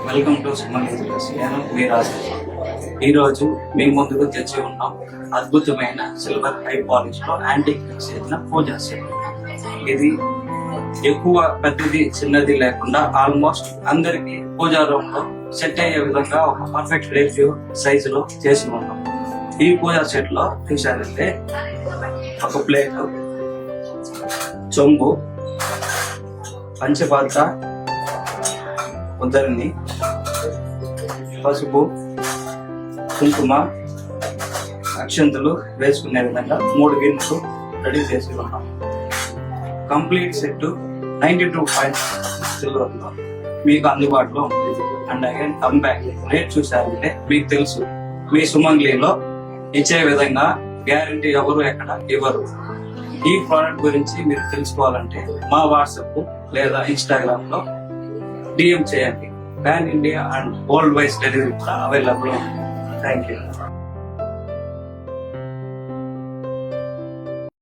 Welcome to Suman education. నేను వీరాజు. ఈరోజు మీ ముందుకు తెచ్చి ఉన్నాం అద్భుతమైన సిల్వర్ హై పాలిష్ లో యాంటిక్ చేసిన పూజా సెట్. ఇది ఎక్కువ పెద్దది చిన్నది లేకుండా ఆల్మోస్ట్ అందరికి పూజా రూమ్ లో సెట్ అయ్యే విధంగా ఒక పర్ఫెక్ట్ రేషియో సైజు లో చేసి ఉన్నాం. ఈ పూజా సెట్ లో చూసారంటే ఒక ప్లేట్, చెంబు, పంచపాత్ర, ఉద్దరిని, పసుపు, కుంకుమ, అక్షంతులు వేసుకునే విధంగా 3 గిన్నెలు రెడీ చేసి ఉన్నాం. కంప్లీట్ సెట్ 92 పాయింట్స్ సిల్వర్ లో మీకు అందుబాటులో ఉంటుంది. అండ్ అగైన్ కంబ్యాక్ రేట్ చూసారంటే మీకు తెలుసు, మీ సుమంగ్లీలో ఇచ్చే విధంగా గ్యారంటీ ఎవరు ఎక్కడ ఇవ్వరు. ఈ ప్రోడక్ట్ గురించి మీరు తెలుసుకోవాలంటే మా వాట్సాప్ లేదా ఇన్స్టాగ్రామ్ లో DM చేయండి. Pan India and world wide delivery కూడా అవైలబుల్ ఉంది. Thank you.